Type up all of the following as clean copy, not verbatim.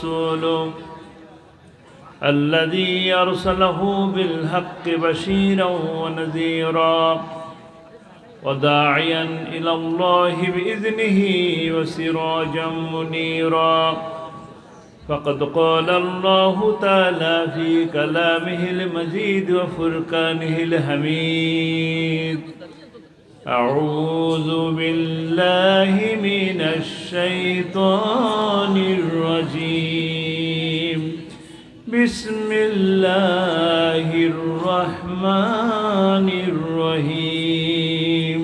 ورسوله الذي أرسله بالحق بشيرا ونذيرا وداعيا إلى الله بإذنه وسراجا منيرا فقد قال الله تعالى في كلامه المجيد وفرقانه الحميد أعوذ بالله من الشيطان الرجيم بسم الله الرحمن الرحيم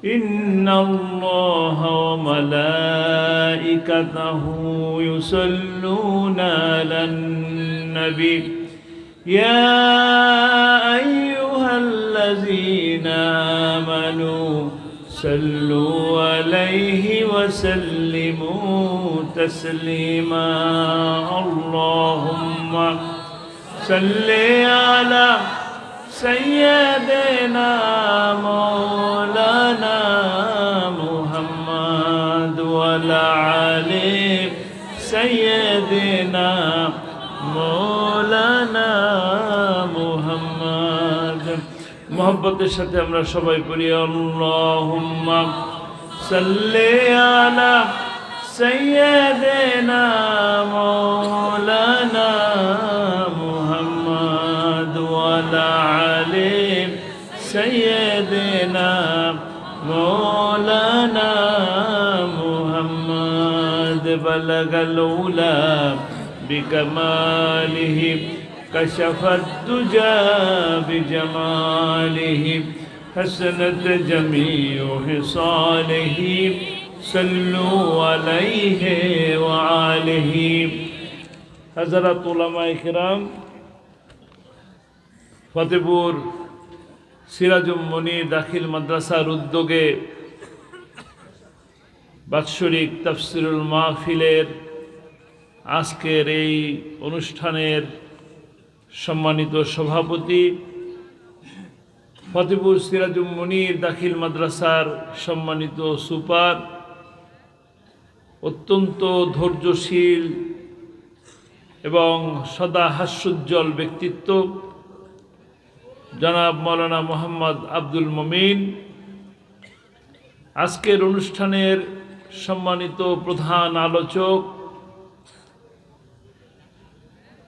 إن الله وملائكته يصلون على النبي يا أيها الذين آمنوا صلوا عليه وسلموا تسليما اللهم صل على سيدنا مولانا محمد وعلى آل سيدنا مولانا محمد মোহাব্বতের সাথে আমরা সবাই পড়ি আল্লাহুম্মা সাল্লি আলা সাইয়্যিদিনা মাওলানা মুহাম্মদ ওয়া আলা আলি সাইয়্যিদিনা মাওলানা মুহাম্মদ বালাগাল উলা বিকামালিহি كشف الدجى بجماله حسنت جميع خصاله صلوا عليه وآله حضرات علماء کرام ফতেপুর সিরাজুল মুনির দাখিল মাদ্রাসার উদ্যোগে বাৎসরিক তাফসিরুল মাহফিলের আজকের এই অনুষ্ঠানের সম্মানিত সভাপতি ফতেপুর সিরাজুল মুনির দাখিল মাদ্রাসার সম্মানিত সুপার অত্যন্ত ধৈর্যশীল এবং সদা হাস্যোজ্জ্বল ব্যক্তিত্ব জনাব মাওলানা মোহাম্মদ আব্দুল মমিন, আজকের অনুষ্ঠানের সম্মানিত প্রধান আলোচক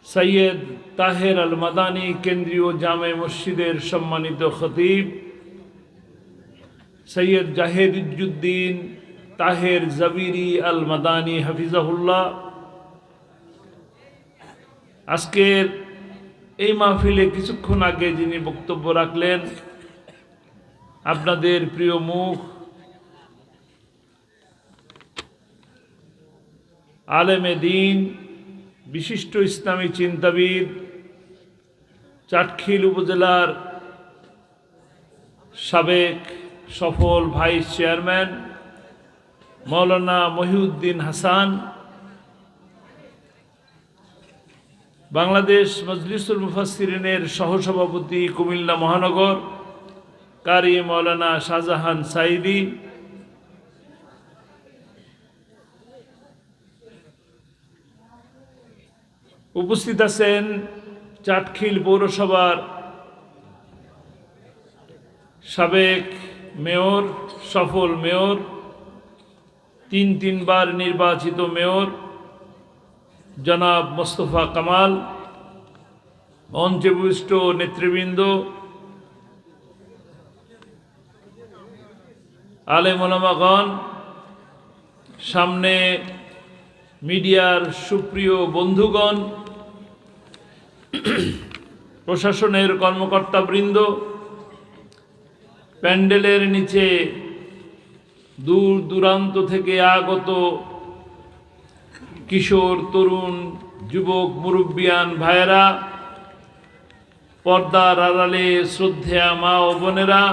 সৈয়দ তাহের আল মাদানী কেন্দ্রীয় জামে মসজিদের সম্মানিত খতিব সৈয়দ জাহেদুজ্জুদ্দিন তাহের জাবিরি আল মাদানী হাফিজাহুল্লাহ, আজকের এই মাহফিলে কিছুক্ষণ আগে যিনি বক্তব্য রাখলেন আপনাদের প্রিয় মুখ আলেমে দ্বীন বিশিষ্ট ইসলামী চিন্তাবিদ চাটখিল উপজেলার সাবেক সফল ভাইস চেয়ারম্যান মাওলানা মহিউদ্দিন হাসান, বাংলাদেশ মজলিসুল মুফাসসিরিনের সহসভাপতি কুমিল্লা মহানগর কারি মাওলানা শাহজাহান সাইদি, উপস্থিত আছেন চাটখিল পৌরসভার সাবেক মেয়র, সফল মেয়র, তিনবার নির্বাচিত মেয়র জনাব মোস্তফা কামাল, মঞ্চে উপবিষ্ট নেতৃবৃন্দ, আলেম ওলামাগণ, সামনে মিডিয়ার সুপ্রিয় বন্ধুগণ, প্রশাসনের কর্মকর্তাবৃন্দ, প্যান্ডেলের নিচে দূর দূরান্ত থেকে আগত কিশোর, তরুণ, যুবক, মুরব্বিয়ান ভাইয়েরা, পর্দার আড়ালে শ্রদ্ধেয়া মা ও বোনেরা,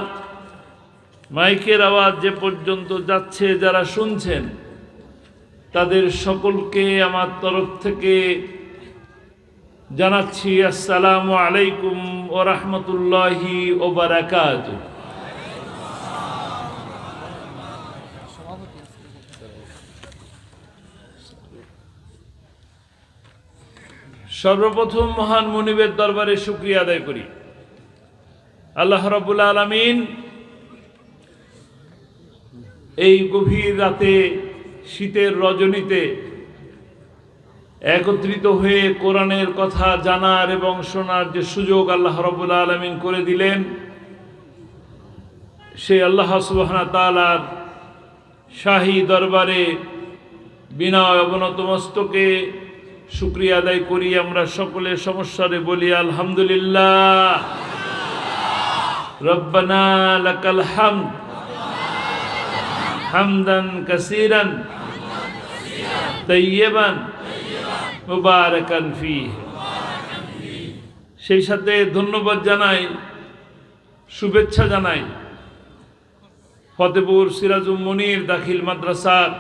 মাইকের আওয়াজ যে পর্যন্ত যাচ্ছে যারা শুনছেন তাদের সকলকে আমার তরফ থেকে জানাচ্ছি আসসালামু আলাইকুম ওয়া রাহমাতুল্লাহি ওয়া বারাকাতুহু। সর্বপ্রথম মহান মুনিবের দরবারে শুকরিয়া আদায় করি। আল্লাহ রাব্বুল আলামিন এই গভীর রাতে, শীতের রজনীতে একত্রিত হয়ে কোরআনের কথা জানার এবং শোনার যে সুযোগ আল্লাহ রাব্বুল আলামিন করে দিলেন, সেই আল্লাহ সুবহানাহু ওয়া তাআলার শাহী দরবারে বিনয় অবনত মস্তকে শুকরিয়া আদায় করি। আমরা সকলে সমস্যারে বলি আলহামদুলিল্লাহ। রব্বানা লাকাল হামদ হামদান কাসীরান তাইয়্যিবান মুবারাকান ফীহি। সেই সাথে ধন্যবাদ জানাই, শুভেচ্ছা জানাই ফতেপুর সিরাজুল মুনির দাখিল মাদ্রাসার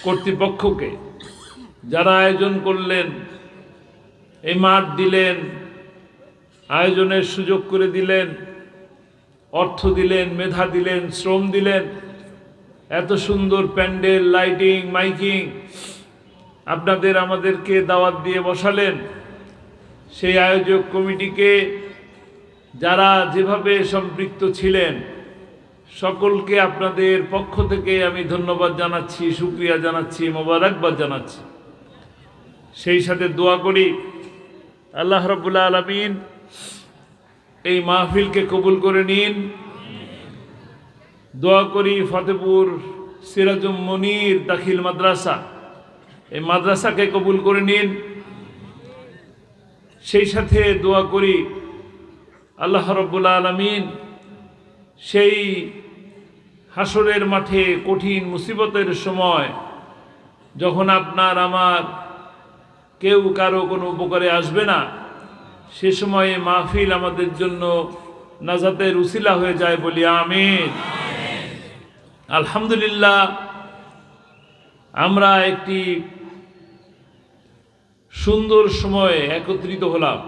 কর্তৃপক্ষকে, যারা আয়োজন করলেন, এই মাঠ দিলেন, আয়োজনের সুযোগ করে দিলেন, অর্থ দিলেন, মেধা দিলেন, শ্রম দিলেন, এত সুন্দর প্যান্ডেল, লাইটিং, মাইকিং আপনাদের আমাদেরকে দাওয়াত দিয়ে বসালেন। সেই আয়োজক কমিটিকে, যারা যেভাবে সম্পৃক্ত ছিলেন, সকলকে আপনাদের পক্ষ থেকে আমি ধন্যবাদ জানাচ্ছি, শুকরিয়া জানাচ্ছি, মোবারকবাদ জানাচ্ছি। সেই সাথে দোয়া করি আল্লাহ রাব্বুল আলামিন এই মাহফিলকে কবুল করে নিন। দোয়া করি ফতেপুর সিরাজুল মুনির দাখিল মাদ্রাসা, এই মাদ্রাসাকে কবুল করে নিন। সেই সাথে দোয়া করি আল্লাহ রাব্বুল আলামিন সেই হাসরের মাঠে কঠিন মুসিবতের সময়, যখন আপনার আমার কেউ কারো কোনো উপকারে আসবে না, সে সময়ে মাহফিল আমাদের জন্য নাজাতের উসিলা হয়ে যায়, বলি আমিন। আলহামদুলিল্লাহ, আমরা একটি সুন্দর সময়ে একত্রিত হলাম,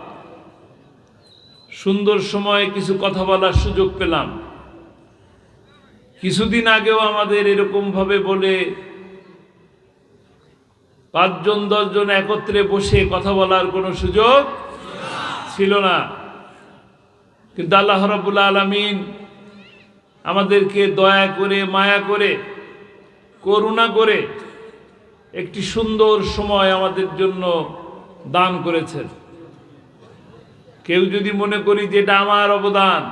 সুন্দর সময়ে কিছু কথা বলার সুযোগ পেলাম। কিছুদিন আগেও আমাদের এরকম ভাবে বলে 5 জন 10 জন একত্রে বসে কথা বলার কোনো সুযোগ ছিল না, কিন্তু আল্লাহ রাব্বুল আলামিন আমাদেরকে দয়া করে, মায়া করে, করুণা করে একটি সুন্দর সময় আমাদের জন্য দান করেছেন। কেউ যদি মনে করি যে এটা আমার অবদান,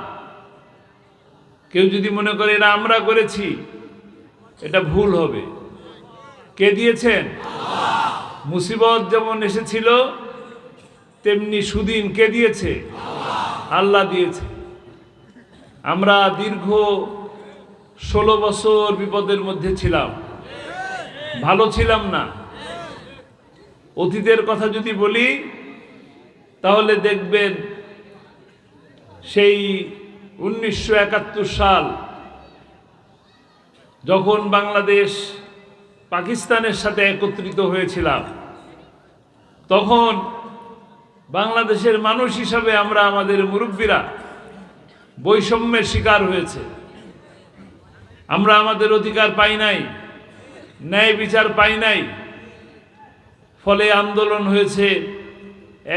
কেউ যদি মনে করে এটা আমরা করেছি, এটা ভুল হবে। কে দিয়েছেন? মুসিবত যেমন এসেছিল, তেমনি সুদিন কে দিয়েছে? আল্লাহ দিয়েছে। আমরা দীর্ঘ 16 বছর বিপদের মধ্যে ছিলাম, ভালো ছিলাম না। অতীতের কথা যদি বলি, তাহলে দেখবেন সেই 1971 সাল, যখন বাংলাদেশ পাকিস্তানের সাথে একত্রিত হয়েছিলাম, তখন বাংলাদেশের মানুষ হিসাবে আমরা, আমাদের মুরব্বীরা বৈষম্যের শিকার হয়েছে। আমরা আমাদের অধিকার পাই নাই, ন্যায় বিচার পাই নাই। ফলে আন্দোলন হয়েছে,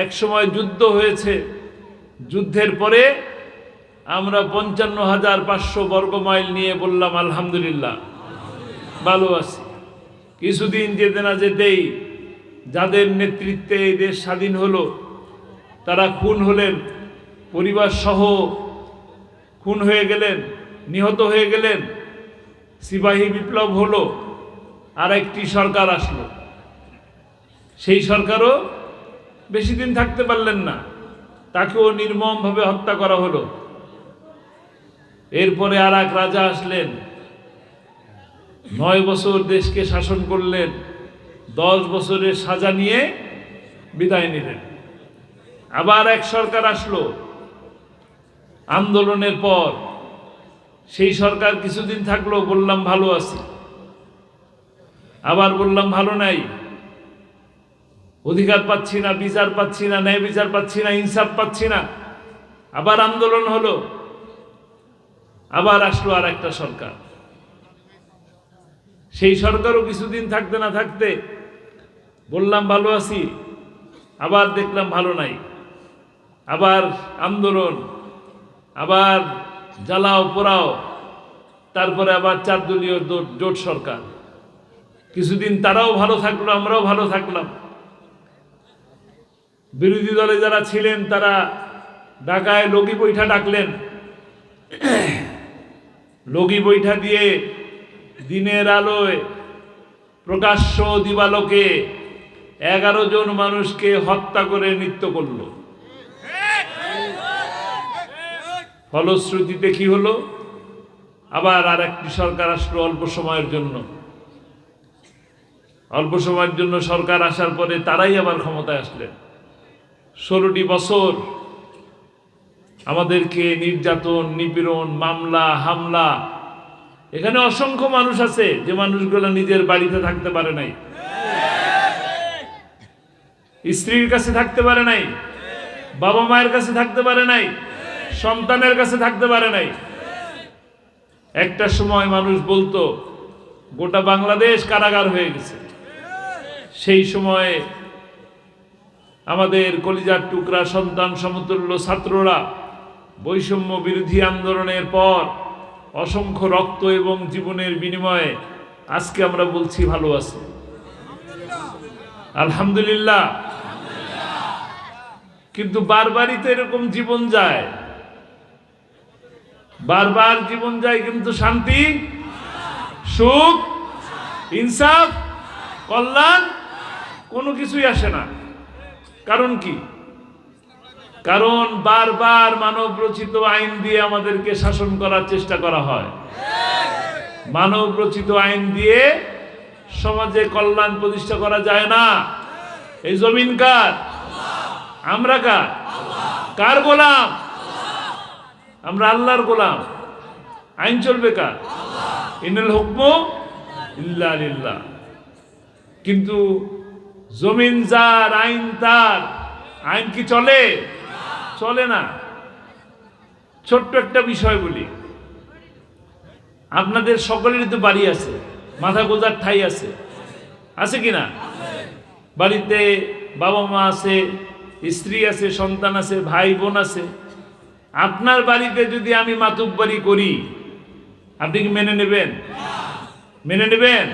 এক সময় যুদ্ধ হয়েছে। যুদ্ধের পরে আমরা 55,500 বর্গমাইল নিয়ে বললাম আলহামদুলিল্লাহ, ভালো আছি। কিছুদিন যেতে না যেতেই যাদের নেতৃত্বে এই দেশ স্বাধীন হলো, তারা খুন হলেন, পরিবার সহ খুন হয়ে গেলেন, নিহত হয়ে গেলেন। সিপাহী বিপ্লব হলো, আর একটি সরকার আসলো। সেই সরকারও বেশি দিন থাকতে পারলেন না, তাকেও নির্মমভাবে হত্যা করা হলো। এরপরে আর এক রাজা আসলেন, 9 বছর দেশকে শাসন করলেন, 10 বছরের সাজা নিয়ে বিদায় নিলেন। আবার এক সরকার আসলো আন্দোলনের পর। সেই সরকার কিছুদিন থাকলো, বললাম ভালো আছি, আবার বললাম ভালো নাই, অধিকার পাচ্ছি না, বিচার পাচ্ছি না, ন্যায় বিচার পাচ্ছি না, ইনসাফ পাচ্ছি না। আবার আন্দোলন হলো, আবার আসলো আর একটা সরকার। সেই সরকারও কিছুদিন থাকতে না থাকতে বললাম ভালো আছি, আবার দেখলাম ভালো নাই, আবার আন্দোলন, আবার জ্বালাও পোড়াও, তারপরে আবার 4 দলীয় জোট সরকার। কিছুদিন তারাও ভালো থাকলো, আমরাও ভালো থাকলাম। বিরোধী দলে যারা ছিলেন তারা ঢাকায় লগি বৈঠা ডাকলেন। লগি বৈঠা দিয়ে দিনের আলোয় প্রকাশ্য দিবালোকে 11 জন মানুষকে হত্যা করে নৃত্য করল। ফলশ্রুতিতে কি হলো? আবার আর একটি সরকার আসলো অল্প সময়ের জন্য। অল্প সময়ের জন্য সরকার আসার পরে তারাই আবার ক্ষমতায় আসলেন। 16টি বছর আমাদেরকে নির্যাতন, নিপীড়ন, মামলা, হামলা। এখানে অসংখ্য মানুষ আছে যে মানুষগুলো নিজের বাড়িতে থাকতে পারে নাই, স্ত্রীর কাছে থাকতে পারে নাই, বাবা মায়ের কাছে থাকতে পারে নাই, সন্তানের কাছে থাকতে পারে নাই। একটা সময় মানুষ বলতো গোটা বাংলাদেশ কারাগার হয়ে গেছে। সেই সময়ে আমাদের কলিজার টুকরা সন্তান সমতুল্য ছাত্ররা বৈষম্য বিরোধী আন্দোলনের পর অসংখ্য রক্ত এবং জীবনের বিনিময়ে আজকে আমরা বলছি ভালো আছি, আলহামদুলিল্লাহ। কিন্তু বারবারই তো এরকম জীবন যায়, বারবার জীবন যায়, কিন্তু শান্তি, সুখ, ইনসাফ, কল্যাণ কোনো কিছুই আসে না। কারণ কি? কারণ বারবার মানব রচিত আইন দিয়ে আমাদেরকে শাসন করার চেষ্টা করা হয়। মানব রচিত আইন দিয়ে সমাজে কল্যাণ প্রতিষ্ঠা করা যায় না। এই জমিন কার? আমরা কার? কার গোলাম? আমরা আল্লাহর গোলাম। আইন চলবে কার? ইন্নাল হুকমু ইল্লা লিল্লাহ। কিন্তু জমিন যার, আইন তার। আইন কি চলে? চলে না। ছোট্ট একটা বিষয় বলি, আপনাদের সকলেরই তো বাড়ি আছে, মাথা গোজার ঠাই আছে, আছে কিনা? বাড়িতে বাবা মা আছে, স্ত্রী আছে, সন্তান আছে, ভাই বোন আছে। আপনার বাড়িতে যদি আমি মাতুব্বারি করি, আপনি কি মেনে নেবেন? মেনে নেবেন?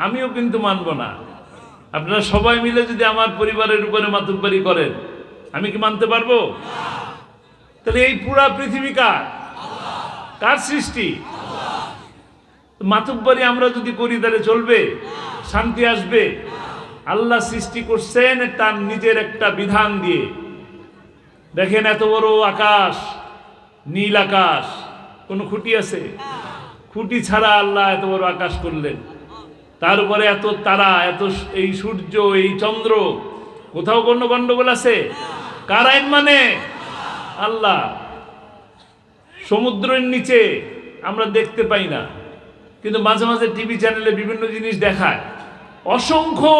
আমিও কিন্তু মানব না। আপনারা সবাই মিলে যদি আমার পরিবারের উপরে মাতুব্বারি করেন, আমি কি মানতে পারবো? তাহলে এই পুরা পৃথিবী কার? কার সৃষ্টি? মাতুব্বারি আমরা যদি করি তাহলে চলবে? শান্তি আসবে? আল্লাহ সৃষ্টি করছেন তার নিজের একটা বিধান দিয়ে। দেখেন এত বড় আকাশ, নীল আকাশ, কোনো খুঁটি আছে? খুঁটি ছাড়া আল্লাহ এত বড় আকাশ করলেন। তার উপরে এত তারা, এত এই সূর্য, এই চন্দ্র, কোথাও কোনো গন্ডগোল আছে? কার আইন মানে? আল্লাহ। সমুদ্রের নিচে আমরা দেখতে পাই না, কিন্তু মাঝে মাঝে টিভি চ্যানেলে বিভিন্ন জিনিস দেখায়। অসংখ্য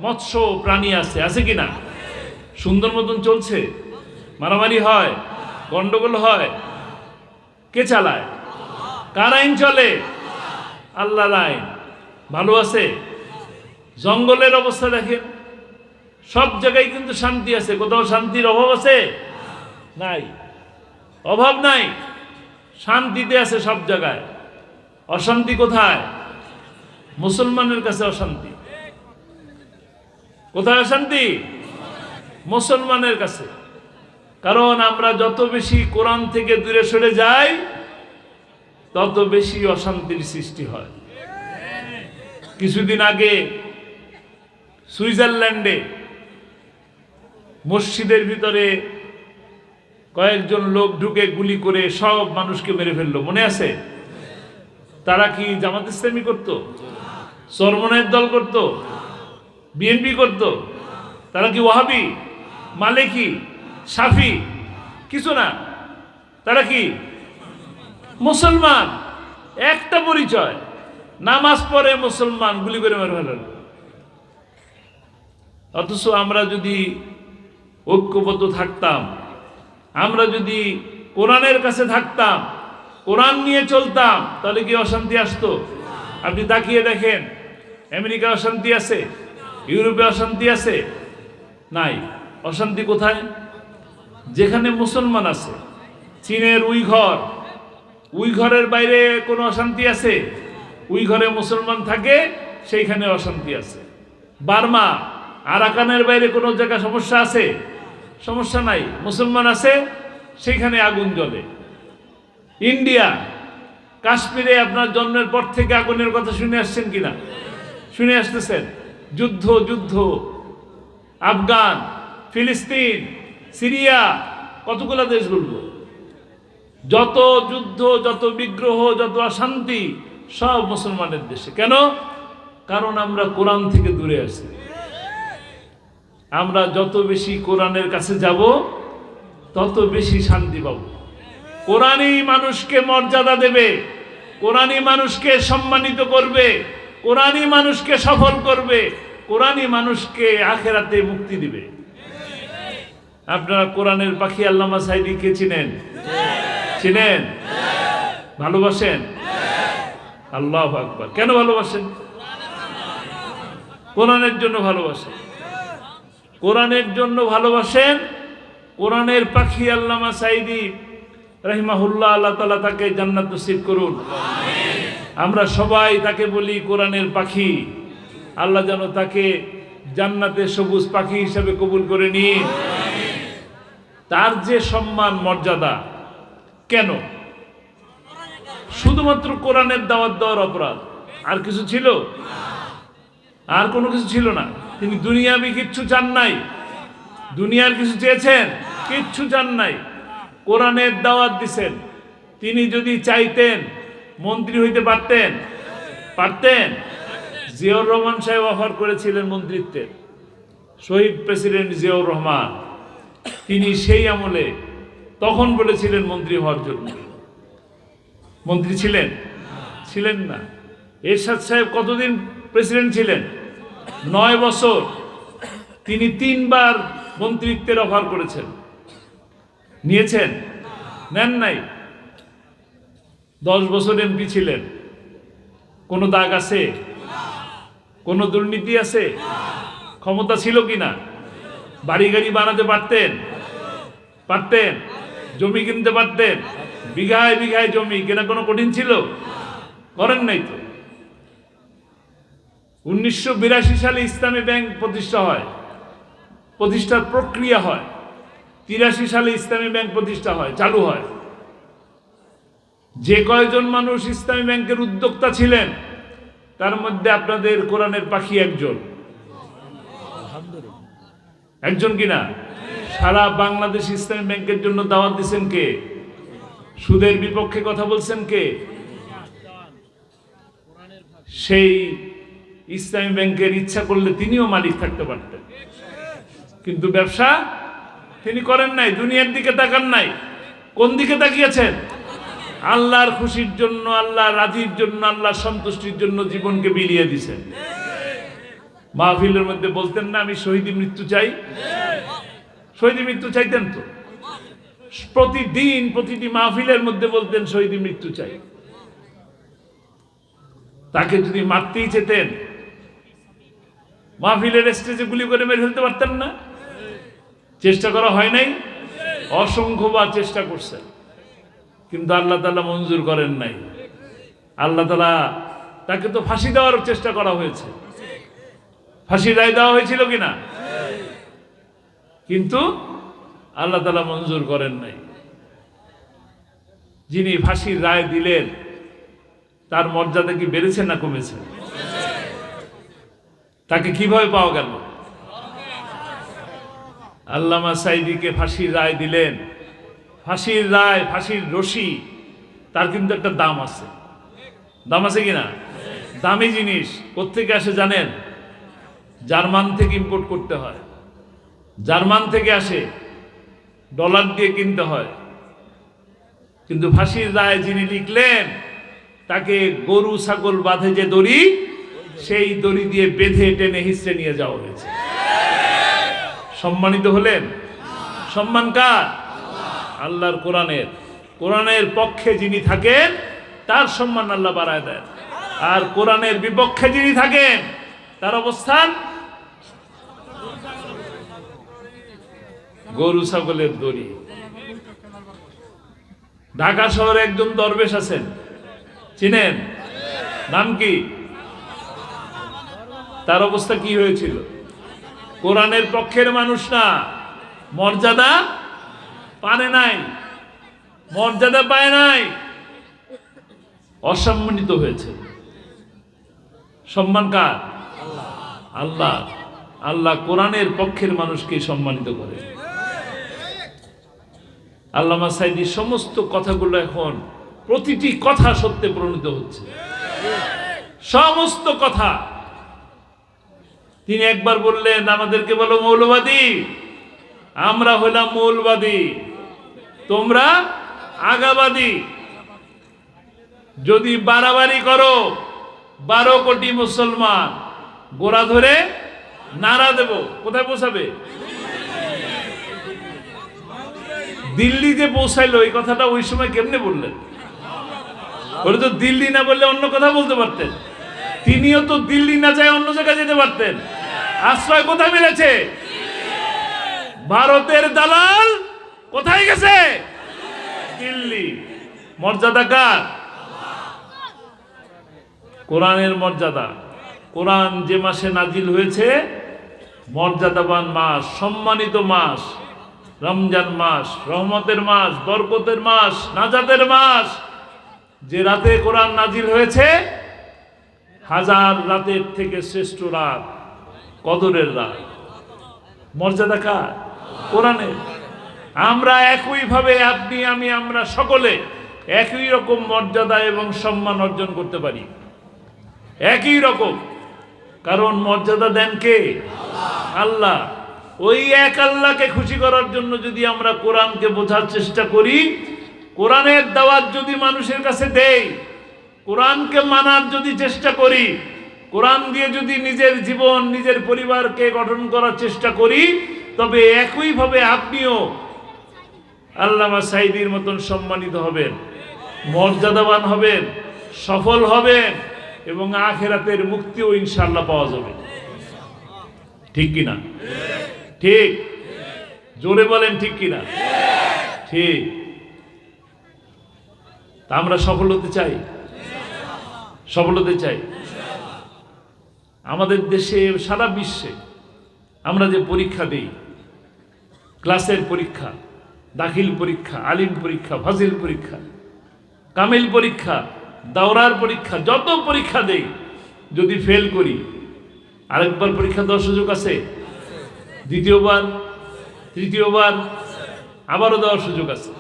মৎস্য প্রাণী আছে, আছে কিনা? সুন্দর মতন চলছে? মারামারি হয়, গন্ডগোল হয়? কে চালায়? কার আইন চলে? আল্লাহর আইন। ভালো আছে? জঙ্গলের অবস্থা দেখেন, সব জায়গায় কিন্তু শান্তি আছে। কোথাও শান্তির অভাব আছে? নাই, অভাব নাই, শান্তিতে আছে সব জায়গায়। অশান্তি কোথায়? মুসলমানের কাছে অশান্তি। কোথায় অশান্তি? মুসলমানের কাছে। কারণ আমরা যত বেশি কোরআন থেকে দূরে সরে যাই, তত বেশি অশান্তির সৃষ্টি হয়। কিছুদিন আগে সুইজারল্যান্ডে মসজিদের ভিতরে কয়েকজন লোক ঢুকে গুলি করে সব মানুষকে মেরে ফেললো, মনে আছে? তারা কি জামাত ইসলামী করত? চরমনায়ের দল করত? বিএনপি করত? তারা কি ওয়াহাবি, মালিকি, শাফি? কিছু না। তারা কি মুসলমান। একটা পরিচয়, নামাজ পড়ে মুসলমান, গুলি করে মেরে ফেলেন। অথচ আমরা যদি ঐক্যবদ্ধ থাকতাম, আমরা যদি কোরআনের কাছে থাকতাম, কোরআন নিয়ে চলতাম, তাহলে কি অশান্তি আসতো? আপনি তাকিয়ে দেখেন, আমেরিকা অশান্তি আছে, ইউরোপে অশান্তি আছে? নাই। অশান্তি কোথায়? যেখানে মুসলমান আছে। চীনের উইঘরের বাইরে কোনো অশান্তি আছে? উইঘরে মুসলমান থাকে, সেইখানে অশান্তি আছে। বার্মা, আরাকানের বাইরে কোনো জায়গায় সমস্যা আছে? সমস্যা নাই, মুসলমান আছে, সেইখানে আগুন জ্বলে। ইন্ডিয়া, কাশ্মীরে আপনার জন্মের পর থেকে আগুনের কথা শুনে আসছেন কিনা? শুনে আসতেছেন। যুদ্ধ যুদ্ধ, আফগান, ফিলিস্তিন, সিরিয়া, কতগুলা দেশ বলবো, যত যুদ্ধ, যত বিগ্রহ, যত অশান্তি, সব মুসলমানের দেশে। কেন? কারণ আমরা কোরআন থেকে দূরে আছি। আমরা যত বেশি কোরআনের কাছে যাব, তত বেশি শান্তি পাব। কোরআনই মানুষকে মর্যাদা দেবে, কোরআনই মানুষকে সম্মানিত করবে, কোরআনই মানুষকে সফল করবে, কোরআনই মানুষকে আখেরাতে মুক্তি দিবে। আপনারা কোরআনের পাখি আল্লামা সাঈদীকে চিনেন? চিনেন? ভালোবাসেন? আল্লাহু আকবার। কেন ভালোবাসেন? কোরআনের জন্য ভালোবাসেন। কোরআনের জন্য ভালোবাসেন। কোরআনের পাখি আল্লামা সাঈদী রাহিমাহুল্লাহ, আল্লাহ তাআলা তাকে জান্নাত নসিব করুন। আমরা সবাই তাকে বলি কোরআনের পাখি। আল্লাহ যেন তাকে জান্নাতে সবুজ পাখি হিসেবে কবুল করে নিন। তার যে সম্মান মর্যাদা, কেন? শুধুমাত্র কোরআনের দাওয়াত দেওয়ার অপরাধ, আর কিছু ছিল? আর কোনো কিছু ছিল না। তিনি দুনিয়াবি কিচ্ছু চান নাই। দুনিয়ার কিছু চেয়েছেন? কিচ্ছু চান নাই। কোরআনের দাওয়াত দিছেন। তিনি যদি চাইতেন মন্ত্রী হইতে পারতেন? পারতেন। জিয়াউর রহমান সাহেব অফার করেছিলেন মন্ত্রিত্বের, শহীদ প্রেসিডেন্ট জিয়াউর রহমান। তিনি সেই আমলে তখন বলেছিলেন মন্ত্রী হওয়ার জন্য। মন্ত্রী ছিলেন? ছিলেন না। এরশাদ সাহেব কতদিন প্রেসিডেন্ট ছিলেন? 9 বছর। তিনি 3 বার মন্ত্রিত্বের অফার করেছেন। নিয়েছেন? নেন নাই। 10 বছর এমপি ছিলেন। কোনো দাগ আছে? কোনো দুর্নীতি আছে? ক্ষমতা ছিল কিনা? বাড়ি গাড়ি বানাতে পারতেন? পারতেন। জমি কিনতে পারতেন? বিঘায় বিঘায় জমি কেনা কোনো কঠিন ছিল? করেন নাই তো। 1982 সালে ইসলামী ব্যাংক প্রতিষ্ঠা হয়, প্রতিষ্ঠার প্রক্রিয়া হয়। 83 সালে ইসলামী ব্যাংক প্রতিষ্ঠা হয়, চালু হয়। যে কয়জন মানুষ ইসলামী ব্যাংকের উদ্যোক্তা ছিলেন, তার মধ্যে আপনাদের কোরআনের পাখি একজন। একজন কিনা? সারা বাংলাদেশ ইসলামী ব্যাংকের জন্য দাওয়াত দিচ্ছেন কে? সুদের বিপক্ষে কথা বলছেন কে? সেই ইসলামী ব্যাংকের ইচ্ছা করলে তিনিও মালিক থাকতে পারতেন, কিন্তু ব্যবসা তিনি করেন নাই। দুনিয়ার দিকে তাকান নাই। কোন দিকে তাকিয়েছেন? আল্লাহর খুশির জন্য, আল্লাহর রাজির জন্য, আল্লাহর সন্তুষ্টির জন্য জীবনকে বিলিয়ে দিয়েছেন। মাহফিলের মধ্যে বলতেন না, আমি শহীদি মৃত্যু চাই? শহীদি মৃত্যু চাইতেন তো? প্রতিদিন প্রতিটি মাহফিলের মধ্যে বলতেন শহীদি মৃত্যু চাই। তাকে যদি মারতেই চেতেন, মাহফিলের স্টেজে গুলি করে মেরে ফেলতে পারতেন না? চেষ্টা করা হয় নাই? অসংখ্যবার চেষ্টা করছেন, কিন্তু আল্লাহ তাআলা মঞ্জুর করেন নাই। আল্লাহ তাআলা তাকে তো ফাঁসি দেওয়ার চেষ্টা করা হয়েছে, ফাঁসির রায় দেওয়া হয়েছিল কিনা? কিন্তু আল্লাহ তাআলা মঞ্জুর করেন নাই। যিনি ফাঁসির রায় দিলেন, তার মর্যাদা কি বেড়েছে না কমেছে? তাকে কিভাবে পাওয়া গেল? আল্লামা সাঈদীকে ফাঁসির রায় দিলেন। ফাঁসির রায়, ফাঁসির রশি, তার কিন্তু একটা দাম আছে। দাম আছে কিনা? দামি জিনিস কোত্থেকে আসে জানেন? জার্মান থেকে ইম্পোর্ট করতে হয়। জার্মান থেকে আসে, ডলার দিয়ে কিনতে হয়। কিন্তু ফাঁসির রায় যিনি লিখলেন, তাকে গরু ছাগল বাঁধে যে দড়ি, সেই দড়ি দিয়ে বেঁধে টেনে হিস্টে নিয়ে যাওয়া হয়েছে। সম্মানিত হলেন। সম্মান কার? আল্লাহর কোরআনের। কোরআনের পক্ষে যিনি থাকেন, তার সম্মান আল্লাহ বাড়ায় দেন। আর কোরআনের বিপক্ষে যিনি থাকেন, তার অবস্থান গরু ছাগলের দড়ি। ঢাকা শহরে একজন দরবেশ আছেন, চিনেন? নাম কি? তার অবস্থা কি হয়েছিল? কোরআনের পক্ষের মানুষ না, মর্যাদা পায় নাই, মর্যাদা পায় নাই, অসম্মানিত হয়েছে। সম্মান কার? আল্লাহ। আল্লাহ কোরআনের পক্ষের মানুষকে সম্মানিত করে। আল্লামা সাঈদীর সমস্ত কথাগুলো এখন প্রতিটি কথা সত্যে পরিণত হচ্ছে, সমস্ত কথা। তিনি একবার বললেন, আমাদেরকে বলো মৌলবাদী, আমরা হলাম মৌলবাদী, তোমরা আগাবাদী। যদি বাড়াবাড়ি করো 12 কোটি মুসলমান গোড়া ধরে নাড়া দেব। কোথায় পৌঁছাবে? দিল্লি যে পৌঁছাইলো, এই কথাটা ওই সময় কেমনে বললেন? ওরা তো দিল্লি না বললে অন্য কথা বলতে পারতেন। তিনিও তো দিল্লি না যায় অন্য জায়গায় যেতে পারতেন। আশ্রয় কোথায় মিলেছে? ভারতের দালাল কোথায় গেছে? দিল্লি। মর্যাদা কার? কোরআনের মর্যাদা। কোরআন যে মাসে নাজিল হয়েছে, মর্যাদাবান মাস, সম্মানিত মাস, রমজান মাস, রহমতের মাস, বরকতের মাস, নাজাতের মাস। যে রাতে কোরআন নাজিল হয়েছে, 1000 রাতের থেকে শ্রেষ্ঠ রাত, কদরের রাত। মর্যাদা কার? কোরআনের। আমরা একইভাবে, আপনি আমি, আমরা সকলে একই রকম মর্যাদা এবং সম্মান অর্জন করতে পারি, একই রকম। কারণ মর্যাদা দেন কে? আল্লাহ। ওই এক আল্লাহকে খুশি করার জন্য যদি আমরা কোরআনকে বোঝার চেষ্টা করি, কোরআনের দাওয়াত যদি মানুষের কাছে দেই, কোরআনকে মানার যদি চেষ্টা করি, কোরআন দিয়ে যদি নিজের জীবন, নিজের পরিবারকে গঠন করার চেষ্টা করি, তবে একইভাবে আপনিও আল্লামা সাঈদীর মতন সম্মানিত হবেন, মর্যাদাবান হবেন, সফল হবেন এবং আখিরাতের মুক্তিও ইনশাআল্লাহ পাওয়া যাবে। ঠিক কিনা? ঠিক? জোরে বলেন ঠিক কিনা? ঠিক। তা আমরা সফল হতে চাই, সফল হতে চাই। আমাদের দেশে, সারা বিশ্বে আমরা যে পরীক্ষা দিই, ক্লাসের পরীক্ষা, দাখিল পরীক্ষা, আলিম পরীক্ষা, ফাজিল পরীক্ষা, কামিল পরীক্ষা, দাওরার পরীক্ষা, যত পরীক্ষা দেই, যদি ফেল করি আরেকবার পরীক্ষা দেওয়ার সুযোগ আছে, দ্বিতীয়বার, তৃতীয়বার আবারও দেওয়ার সুযোগ আছে।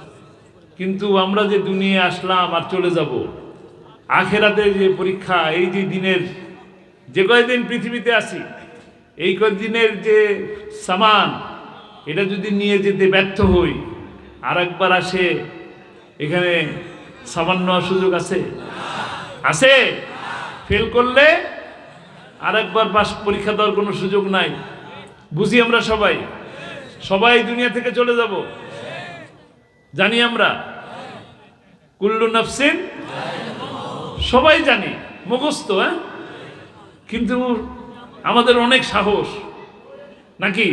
কিন্তু আমরা যে দুনিয়ায় আসলাম আর চলে যাব, আখেরাতে যে পরীক্ষা, এই যে দিনের, যে কয়েকদিন পৃথিবীতে আছি, এই কয়েকদিনের যে সামান, এটা যদি নিয়ে যেতে ব্যর্থ হই, আর একবার আসে, এখানে সামান নেওয়ার সুযোগ আছে? আছে? ফেল করলে আর একবার পাস পরীক্ষা দেওয়ার কোনো সুযোগ নাই। বুঝি আমরা সবাই, সবাই দুনিয়া থেকে চলে যাব, জানি আমরা। কুল্লু নাফসিন, সবাই জানি, মুখস্থ। কিন্তু আমাদের অনেক সাহস নাকি?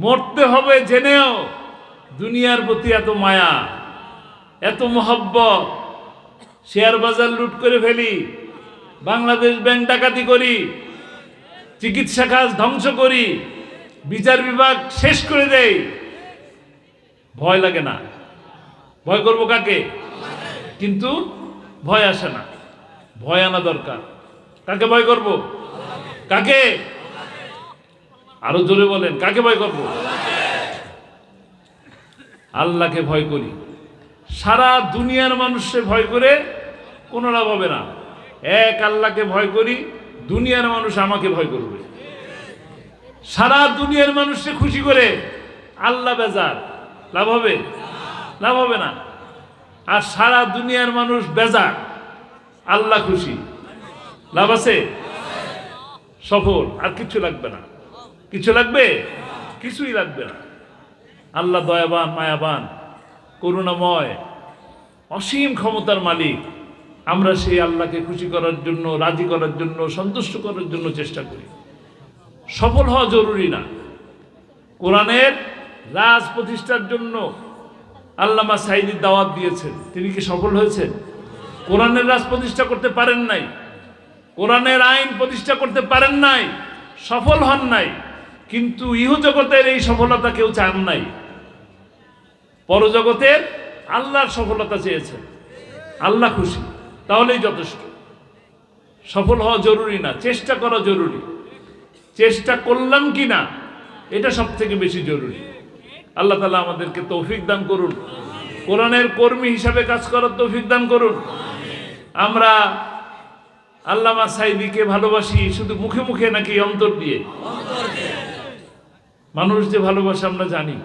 মরতে হবে জেনেও দুনিয়ার প্রতি এত মায়া, এত মহব্বত, শেয়ার বাজার লুট করে ফেলি, বাংলাদেশ ব্যাংক ডাকাতি করি, চিকিৎসা কাজ ধ্বংস করি, বিচার বিভাগ শেষ করে দেই। ভয় লাগে না? ভয় করব কাকে? কিন্তু ভয় আসে না। ভয় আনা দরকার। কাকে ভয় করব? কাকে? আরো জোরে বলেন, কাকে ভয় করব? আল্লাহকে ভয় করি। সারা দুনিয়ার মানুষকে ভয় করে কোনো লাভ হবে না। এক আল্লাহকে ভয় করি, দুনিয়ার মানুষ আমাকে ভয় করবে। সারা দুনিয়ার মানুষকে খুশি করে আল্লাহ বেজার, লাভ হবে? লাভ হবে না। আর সারা দুনিয়ার মানুষ বেজার, আল্লাহ খুশি, লাভ আছে? সফল। আর কিছু লাগবে না। কিছু লাগবে? কিছুই লাগবে না। আল্লাহ দয়াবান, মায়াবান, করুণাময়, অসীম ক্ষমতার মালিক। আমরা সেই আল্লাহকে খুশি করার জন্য, রাজি করার জন্য, সন্তুষ্ট করার জন্য চেষ্টা করি। সফল হওয়া জরুরি না। কোরআনের রাজ প্রতিষ্ঠার জন্য আল্লামা সাঈদীর দাওয়াত দিয়েছেন, তিনি কি সফল হয়েছেন? কোরআনের রাজ প্রতিষ্ঠা করতে পারেন নাই, কোরআনের আইন প্রতিষ্ঠা করতে পারেন নাই, সফল হন নাই। কিন্তু ইহজগতের এই সফলতা কেউ চান নাই, পরজগতের আল্লাহর সফলতা চেয়েছেন। আল্লাহ খুশি, তাহলেই যথেষ্ট। সফল হওয়া জরুরি না, চেষ্টা করা জরুরি। চেষ্টা করলাম কি না এটা সব থেকে বেশি জরুরি। আল্লাহ তাআলা আমাদেরকে তৌফিক দান করুন, কোরআনের কর্মী হিসাবে কাজ করার তৌফিক দান করুন। আমরা আল্লামা সাঈদীকে ভালোবাসি শুধু মুখে মুখে নাকি অন্তর দিয়ে? মানুষ যে ভালোবাসে আমরা জানি,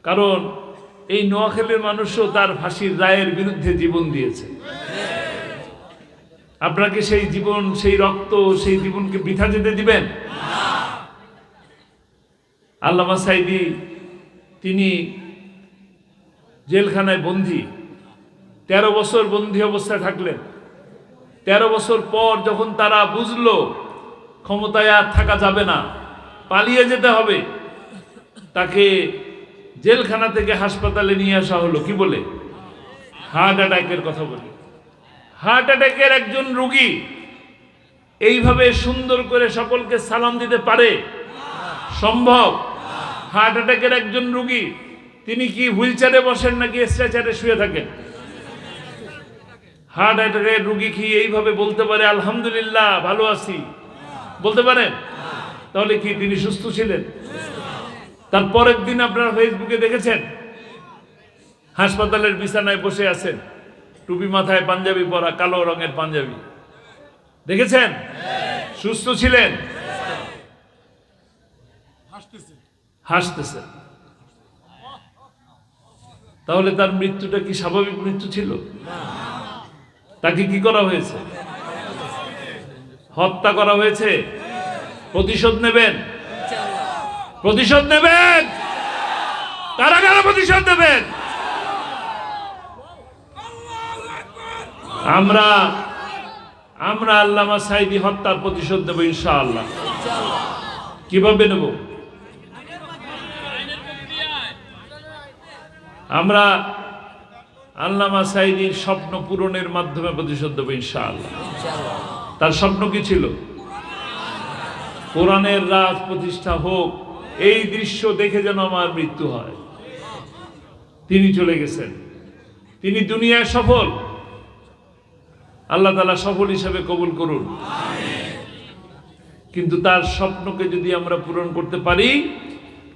কারণ এই নোয়াখালীর মানুষও তার ফাঁসির রায়ের বিরুদ্ধে জীবন দিয়েছে। আপনাকে সেই জীবন, সেই রক্ত, সেই জীবনকে বৃথা যেতে দিবেন? আল্লামা সাঈদী তিনি জেলখানায় বন্দী, 13 বছর বন্দী অবস্থায় থাকলেন। 13 বছর পর যখন তারা বুঝলো ক্ষমতায় আর থাকা যাবে না, পালিয়ে যেতে হবে, তাকে জেলখানা থেকে হাসপাতালে নিয়ে আসা হলো। কি বলে? হার্ট অ্যাটাকের কথা বলে। হার্ট অ্যাটাকের একজন রোগী এইভাবে সুন্দর করে সকলকে সালাম দিতে পারে? সম্ভব? হার্ট অ্যাটাকের একজন রোগী তিনি কি হুইল চেয়ারে বসেন নাকি স্ট্রেচারে শুয়ে থাকেন? হার্ট অ্যাটাকের রোগী কি এইভাবে বলতে পারে আলহামদুলিল্লাহ ভালো আছি? বলতে পারেন? তাহলে কি তিনি সুস্থ ছিলেন? তার পরের দিন আপনারা ফেসবুকে দেখেছেন হাসপাতালের বিছানায় বসে আছেন, টুপি মাথায়, পাঞ্জাবি পরা, কালো রঙের পাঞ্জাবি। দেখেছেন? সুস্থ ছিলেন, হাসতেছেন। তাহলে তার মৃত্যুটা কি স্বাভাবিক মৃত্যু ছিল? তাকে কি করা হয়েছে? হত্যা করা হয়েছে। প্রতিশোধ নেবেন? প্রতিশোধ নেবেন? কারা কারা প্রতিশোধ নেবেন? আমরা আল্লামা সাঈদী হত্যার প্রতিশোধ নেব ইনশাআল্লাহ। কিভাবে নেব? আমরা আল্লামা সাঈদীর স্বপ্ন পূরণের মাধ্যমে প্রতিশোধ দেব ইনশাআল্লাহ। তার স্বপ্ন কি ছিল? কোরআনের রাজ প্রতিষ্ঠা হোক, এই দৃশ্য দেখে যেন আমার মৃত্যু হয়। তিনি চলে গেছেন, তিনি দুনিয়ায় সফল। আল্লাহ তাআলা সফল হিসেবে কবুল করুন। কিন্তু তার স্বপ্নকে যদি আমরা পূরণ করতে পারি,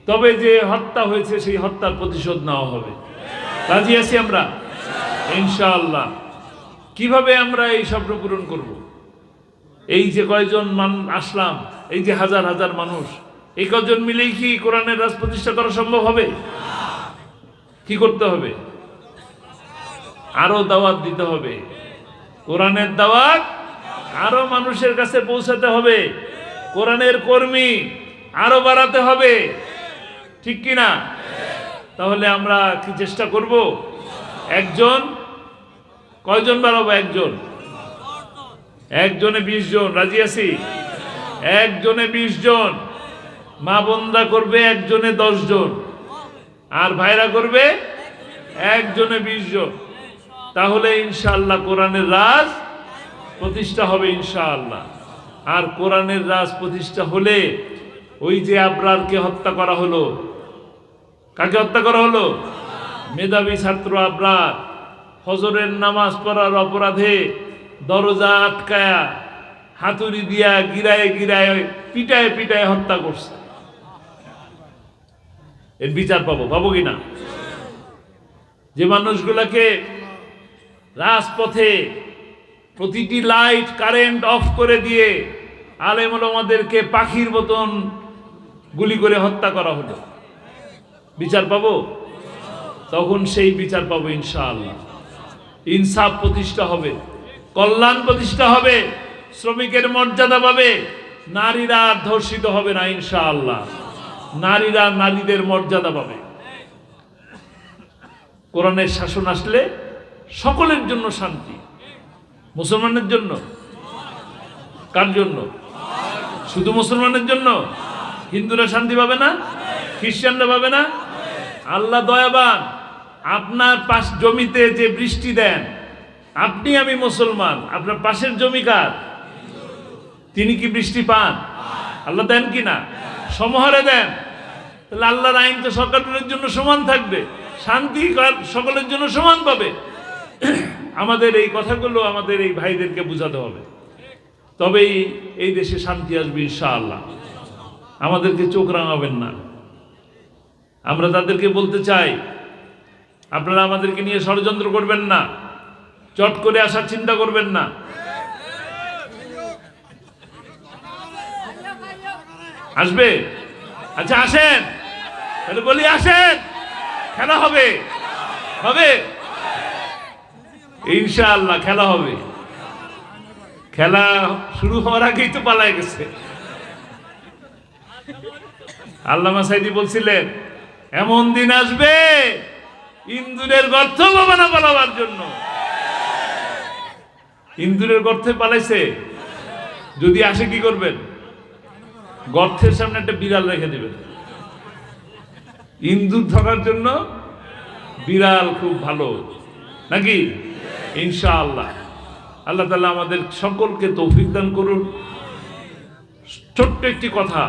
তবে যে হত্যা হয়েছে সেই হত্যার প্রতিশোধ নেওয়া হবে। রাজি আছি আমরা ইনশাআল্লাহ। কিভাবে আমরা এই স্বপ্ন পূরণ করব? এই যে কয়জন আসলাম, এই যে হাজার হাজার মানুষ, এই কয়জন মিলেই কি কোরআনের রাজ প্রতিষ্ঠা করা সম্ভব হবে? কি করতে হবে? আরো দাওয়াত দিতে হবে। কোরআনের দাওয়াত আরো মানুষের কাছে পৌঁছাতে হবে। কোরআনের কর্মী আরো বাড়াতে হবে। ঠিক কি না? তাহলে আমরা কি চেষ্টা করব? একজন, কয়জন বাড়াবো? একজনে 20 জন। রাজি আছি? একজনে 20 জন। মা বোনরা করবে একজনে 10 জন, আর ভাইরা করবে একজনে 20 জন। তাহলে ইনশাআল্লাহ কোরআনের রাজ প্রতিষ্ঠা হবে ইনশাআল্লাহ। আর কোরআনের রাজ প্রতিষ্ঠা হলে ওই যে আবরারকে হত্যা করা হলো, কাকে হত্যা করা হলো? মেধাবী ছাত্র আবরার ফজরের নামাজ পড়ার অপরাধে দরজা আটকায়া হাতুড়ি দিয়া গিরায় গিরায় পিটায় পিটায় হত্যা করছে। এর বিচার পাবো কিনা? যে মানুষগুলোকে রাজপথে প্রতিটি লাইট কারেন্ট অফ করে দিয়ে আলেম ওলামাদেরকে পাখির মতন গুলি করে হত্যা করা হলো, বিচার পাবো? তখন সেই বিচার পাবো ইনশাআল্লাহ। ইনসাফ প্রতিষ্ঠা হবে, কল্যাণ প্রতিষ্ঠা হবে, শ্রমিকের মর্যাদা পাবে, নারীরা ধর্ষিত হবে না ইনশাআল্লাহ। নারীরা নারীদের মর্যাদা পাবে। কোরআনের শাসন আসলে সকলের জন্য শান্তি। মুসলমানের জন্য? কার জন্য? শুধু মুসলমানের জন্য? হিন্দুরা শান্তি পাবে না? খ্রিস্টানরা পাবে না? আল্লাহ দয়াবান। আপনার পাশ জমিতে যে বৃষ্টি দেন, আপনি আমি মুসলমান, আপনার পাশের জমিকার, তিনি কি বৃষ্টি পান? আল্লাহ দেন কি না? সমহারে দেন। তাহলে আল্লাহর আইন তো সকলের জন্য সমান থাকবে, শান্তি সকলের জন্য সমান পাবে। আমাদের এই কথাগুলো আমাদের এই ভাইদেরকে বোঝাতে হবে, তবেই এই দেশে শান্তি আসবে ইনশাআল্লাহ। আমাদেরকে চোখ রাঙাবেন না। আমরা তাদেরকে বলতে চাই, আপনারা আমাদেরকে নিয়ে ষড়যন্ত্র করবেন না, চট করে আসার চিন্তা করবেন না। আসবে? আচ্ছা আসেন, তাহলে বলি আসেন, খেলা হবে, হবে ইনশাআল্লাহ, খেলা হবে। খেলা শুরু হওয়ার আগেই তো পালায় গেছে। আল্লামা সাইদি বলছিলেন, এমন দিন আসবে ইন্দুরের গর্ত বাবানা পালাবার জন্য। ইন্দুরের গর্তে পালাইছে, যদি আসে কি করবেন? গর্তের সামনে একটা বিড়াল রেখে দেবেন। ইন্দুর ধরার জন্য বিড়াল খুব ভালো, নাকি? ইনশাআল্লাহ। আল্লাহ তাআলা আমাদের সকলকে তৌফিক দান করুন। ছোট্ট একটি কথা,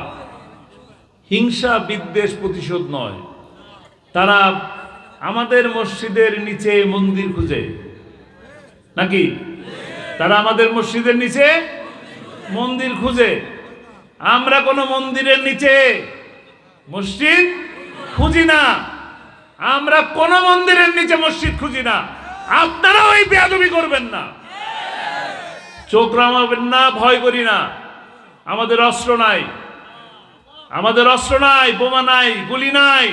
হিংসা বিদ্বেষ প্রতিশোধ নয়। তারা আমাদের মসজিদের নিচে মন্দির খুঁজে, নাকি? তারা আমাদের মসজিদের নিচে মন্দির খুঁজে। আমরা কোনো মন্দিরের নিচে মসজিদ খুঁজি না, আমরা কোনো মন্দিরের নিচে মসজিদ খুঁজি না। আপনারা ওই বেয়াদবি করবেন না, চোখ রামাবেন না, ভয় করি না। আমাদের অস্ত্র নাই, আমাদের অস্ত্র নাই, বোমা নাই, গুলি নাই।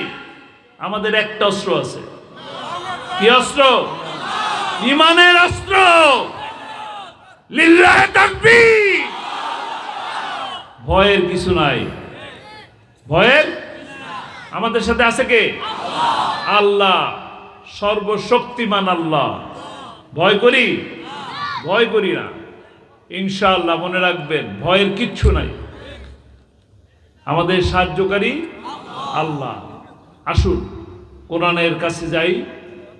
আমাদের একটা অস্ত্র আছে। কি অস্ত্র? ঈমানের অস্ত্র। লিল্লাহি তাকবীর। ভয়ের কিছু নাই, ভয়ের আমাদের সাথে আছে কে? আল্লাহ, সর্বশক্তিমান আল্লাহ। ভয় করি? ভয় করি না ইনশাআল্লাহ। মনে রাখবেন, ভয়ের কিচ্ছু নাই। আমাদের সাহায্যকারী আল্লাহ। আসুন কোরআনের কাছে যাই,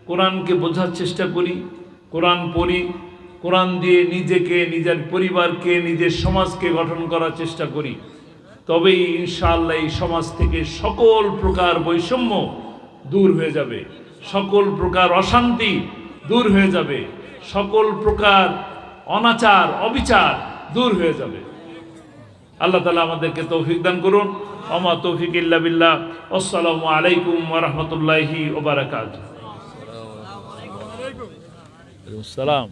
কোরআনকে বোঝার চেষ্টা করি, কোরআন পড়ি, কোরআন দিয়ে নিজেকে, নিজের পরিবারকে, নিজের সমাজকে গঠন করার চেষ্টা করি। তবেই ইনশাআল্লাহ এই সমাজ থেকে সকল প্রকার বৈষম্য দূর হয়ে যাবে, সকল প্রকার অশান্তি দূর হয়ে যাবে, সকল প্রকার অনাচার অবিচার দূর হয়ে যাবে। আল্লাহ তাআলা আমাদেরকে তৌফিক দান করুন। ওমা তৌফিক ইল্লা বিল্লাহ। আসসালামু আলাইকুম ওয়া রাহমাতুল্লাহি ওয়া বারাকাতুহু। ওয়া আলাইকুম আসসালাম।